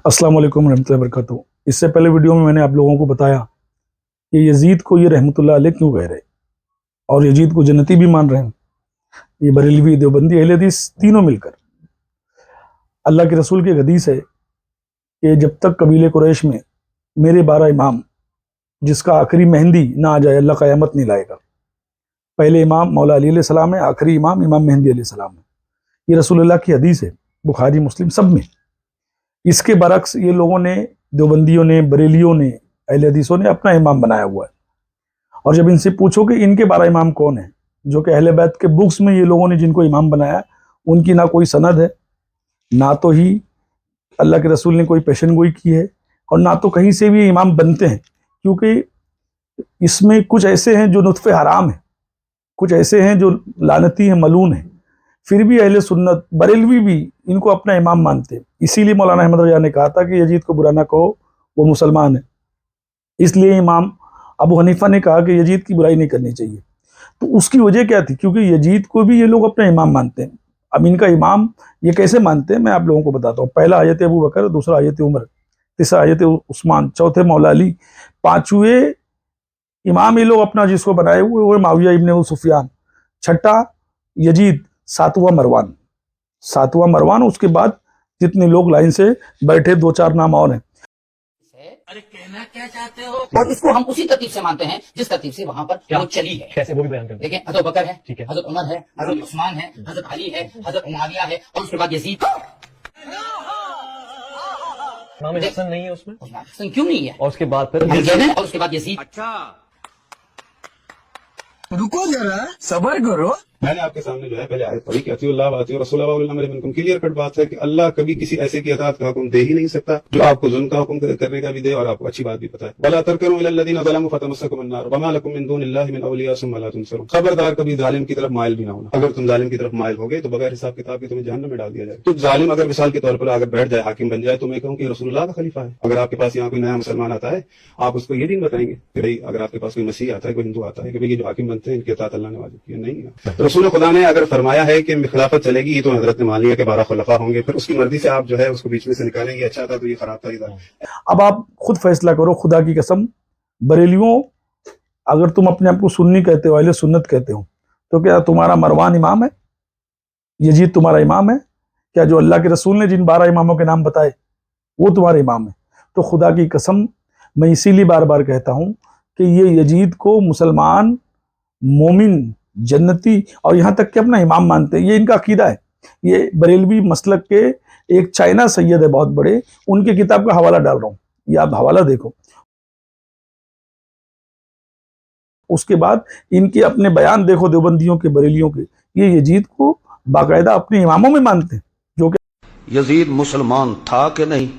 अस्सलाम वालेकुम रहमतुल्लाहि वबरकातुहू। इससे पहले वीडियो में मैंने आप लोगों को बताया कि यजीद को ये रहमतुल्लाह अलैह क्यों कह रहे और यजीद को जन्नती भी मान रहे हैं। ये बरेलवी, देवबंदी, अहले हदीस तीनों मिलकर। अल्लाह के रसूल की एक हदीस है कि जब तक कबीले कुरैश में मेरे 12 इमाम जिसका आखिरी मेहंदी ना आ जाए, अल्लाह क़यामत नहीं लाएगा। पहले इमाम मौला अली अलैहि सलाम है, आखिरी इमाम इमाम मेहंदी अलैहि सलाम है। ये रसूलुल्लाह की हदीस है, बुखारी मुस्लिम सब में। इसके बरक्स ये लोगों ने, देवबंदियों ने, बरेलियों ने, अहले हदीसों ने अपना इमाम बनाया हुआ है। और जब इनसे पूछो कि इनके 12 इमाम कौन है, जो कि अहले बैत के बुक्स में ये लोगों ने जिनको इमाम बनाया, उनकी ना कोई सनद है, ना तो ही अल्लाह के रसूल ने कोई पेशन गोई की है, और ना तो कहीं से भी इमाम बनते हैं। क्योंकि इसमें कुछ ऐसे हैं जो नुत्फ़े हराम है, कुछ ऐसे हैं जो लानती हैं, मलून है। फिर भी अहले सुन्नत बरेलवी भी इनको अपना इमाम मानते हैं। इसीलिए मौलाना अहमद रजा ने कहा था कि यजीद को बुरा ना कहो, वो मुसलमान है। इसलिए इमाम अबू हनीफा ने कहा कि यजीद की बुराई नहीं करनी चाहिए। तो उसकी वजह क्या थी? क्योंकि यजीद को भी ये लोग अपना इमाम मानते हैं। अब इनका इमाम ये कैसे मानते हैं, मैं आप लोगों को बताता हूँ। पहला आयत अबू बकर, दूसरा आयत उमर, तीसरा आयत उस्मान, चौथे मौला अली, पांचवें इमाम ये लोग अपना जिसको बनाए हुए वो माविया इब्न सुफियान, छठा यजीद, सातवां मरवान। उसके बाद जितने लोग लाइन से बैठे, 2-4 नाम और हैं। अरे कहना क्या चाहते हो? और इसको हम उसी तरतीब से मानते हैं जिस तरतीब से वहां पर वो चली है। कैसे, वो भी बयान करें। देखें, हजरत बकर है, ठीक है, हजरत उमर है, हजरत उस्मान है, हजरत अली है, हजरत मुआविया है, और उसके बाद यजीद। इमाम हसन नहीं है उसमें? हसन क्यों नहीं है? और उसके बाद फिर और उसके बाद यजीद। अच्छा, रुको जरा, सबर करो। मैंने आपके सामने जो है पहले आयत पढ़ी कि अतिउल्लाह व अतिउ रसूल व उलमा मिनकुम। क्लियर कट बात है कि अल्लाह कभी किसी ऐसे की अताअत का हुक्म दे ही नहीं सकता जो आपको जुल्म का हुक्म करने का भी दे, और आपको अच्छी बात भी पता है। वला तरकनु इलल लज़ीना ज़लमू फतमस्सकुमुन नार वमा लकुम मिन दुनिल्लाहि मिन औलिया सुम्मा ला तुनसरुन। खबरदार कभी जालिम की तरफ माइल भी ना होना। अगर तुम जालिम की तरफ माइल हो गए तो बगैर हिसाब किताब के तुम्हें जहन्नम में डाल दिया जाए। तो जालिम अगर मिसाल के तौर पर अगर बैठ जाए, हाकिम बन जाए, तो मैं कहूँ कि रसूलुल्लाह का खलीफा है। अगर आपके पास यहाँ कोई नया मुसलमान आता है, आप उसको ये दिन बताएंगे कि भाई अगर आपके पास कोई मसीह आता है, कोई हिंदू आता है, कि भाई ये जो हाकिम बनते हैं इनके अताअत अल्लाह ने वाजिब किया नहीं है। रसूल खुदा ने अगर फरमाया है कि खिलाफत चलेगी, ये तो हजरत ने मान लिया कि 12 खुलफा होंगे, फिर उसकी मर्जी से आप जो है उसको बीच में से निकालेंगे। अच्छा था तो ये खराब था इधर। अब आप खुद फैसला करो, खुदा की कसम। बरेलियों, अगर तुम अपने आप को सुन्नी कहते हो, अहले सुन्नत कहते हो, तो क्या तुम्हारा मरवान इमाम है? यजीद तुम्हारा इमाम है क्या? जो अल्लाह के रसूल ने जिन 12 इमामों के नाम बताए वो तुम्हारे इमाम है? तो खुदा की कसम, मैं इसीलिए बार बार कहता हूं कि ये यजीद को मुसलमान, मोमिन, जन्नती और यहाँ तक कि अपना इमाम मानते हैं। ये इनका अकीदा है। ये बरेलवी मसलक के एक चाइना सैयद है बहुत बड़े, उनकी किताब का हवाला डाल रहा हूँ, ये आप हवाला देखो। उसके बाद इनके अपने बयान देखो, देवबंदियों के, बरेलियों के। ये यजीद को बाकायदा अपने इमामों में मानते हैं। जो कि यजीद मुसलमान था कि नहीं?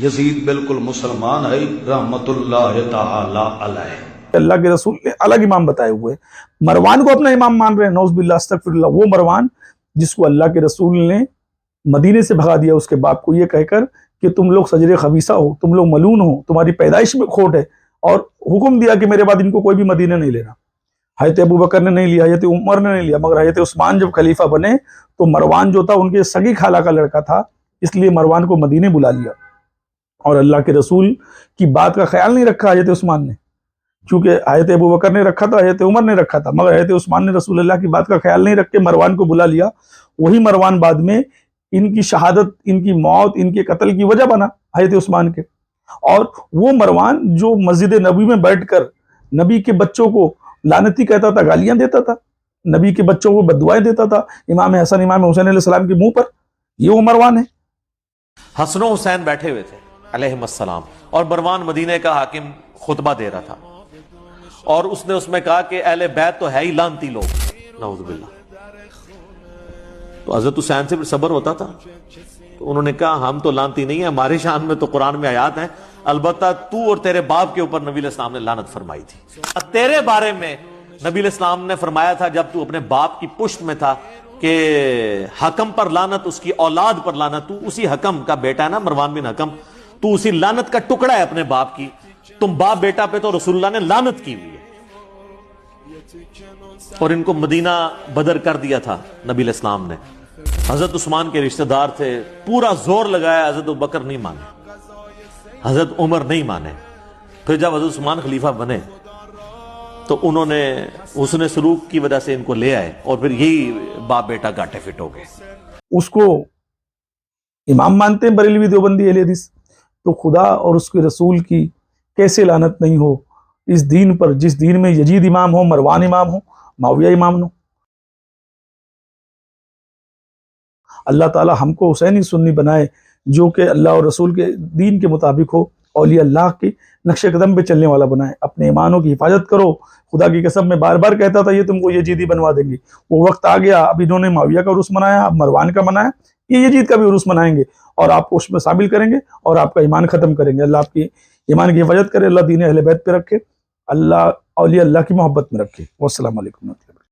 यजीद बिल्कुल मुसलमान है, रहमतुल्लाह ताला अलैह। अल्लाह के रसूल ने अलग इमाम बताए हुए। मरवान को अपना इमाम मान रहे हैं, नौज़ बिल्लाह अस्तगफिरुल्लाह। वो मरवान जिसको अल्लाह के रसूल ने मदीने से भगा दिया उसके बाप को, ये कहकर कि तुम लोग सजरे खबीसा हो, तुम लोग मलून हो, तुम्हारी पैदाइश में खोट है, और हुक्म दिया कि मेरे बाद इनको कोई भी मदीने नहीं लेना। हज़रत अबू बकर ने नहीं लिया, हज़रत उमर ने नहीं लिया, मगर हज़रत उस्मान जब खलीफा बने तो मरवान जो था उनके सगी खाला का लड़का था, इसलिए मरवान को मदीने बुला लिया। और अल्लाह के रसूल की बात का ख्याल नहीं रखा हज़रत उस्मान ने, क्योंकि हज़रत अबू बकर ने रखा था, हज़रत उमर ने रखा था, मगर हज़रत उस्मान ने रसूलुल्लाह की बात का ख्याल नहीं रख के मरवान को बुला लिया। वही मरवान बाद में इनकी शहादत, इनकी मौत, इनके कत्ल की वजह बना हज़रत उस्मान के। और वो मरवान जो मस्जिद नबी में बैठकर नबी के बच्चों को लानती कहता था, गालियां देता था, नबी के बच्चों को बददुआएं देता था इमाम हसन, इमाम हुसैन अलैहिस्सलाम के मुंह पर, ये वो मरवान है। हसन हुसैन बैठे हुए थे अलैहिस्सलाम, और मरवान मदीने का हाकिम खुतबा दे रहा था, और उसने उसमें कहा कि अहले बैत तो है ही लानती लोग, नाउज़ुबिल्लाह। तो हजरत हुसैन से फिर सबर होता था, तो उन्होंने कहा हम तो लानती नहीं है, हमारे शान में तो कुरान में आयात है, अलबत्ता तू और तेरे बाप के ऊपर नबी इस्लाम ने लानत फरमाई थी। तेरे बारे में नबी इस्लाम ने फरमाया था जब तू अपने बाप की पुश्त में था कि हकम पर लानत, उसकी औलाद पर लानत। तू उसी हकम का बेटा है ना, मरवान बिन हकम, तू उसी लानत का टुकड़ा है अपने बाप की। तुम बाप बेटा पे तो रसूलुल्लाह ने लानत की हुई है, और इनको मदीना बदर कर दिया था नबी इस्लाम ने। हजरत उस्मान के रिश्तेदार थे, पूरा जोर लगाया, हजरत बकर नहीं माने। حضرت عمر نہیں مانے. پھر جب حضرت عثمان خلیفہ بنے تو انہوں نے حسن سلوک کی وجہ سے ان کو لے آئے اور پھر یہی باپ بیٹا گاٹے فٹ ہو گئے. اس کو امام مانتے ہیں بریلوی دیوبندی اہل حدیث، تو خدا اور اس کے رسول کی کیسے لعنت نہیں ہو اس دین پر جس دین میں یزید امام ہو، مروان امام ہو، معاویہ امام ہو. اللہ تعالی ہم کو حسینی سنی بنائے جو کہ اللہ اور رسول کے دین کے مطابق ہو، اولیاء اللہ کے نقش قدم پہ چلنے والا بنائے. اپنے ایمانوں کی حفاظت کرو. خدا کی قسم میں بار بار کہتا تھا یہ تم کو یزیدی بنوا دیں گے، وہ وقت آ گیا. اب انہوں نے معاویہ کا عرس منایا، اب مروان کا منایا، یہ یزید کا بھی عرس منائیں گے اور آپ کو اس میں شامل کریں گے اور آپ کا ایمان ختم کریں گے. اللہ آپ کی ایمان کی حفاظت کرے، اللہ دین اہل بیت پہ رکھے، اللہ اولیاء اللہ کی محبت میں رکھے. والسلام علیکم.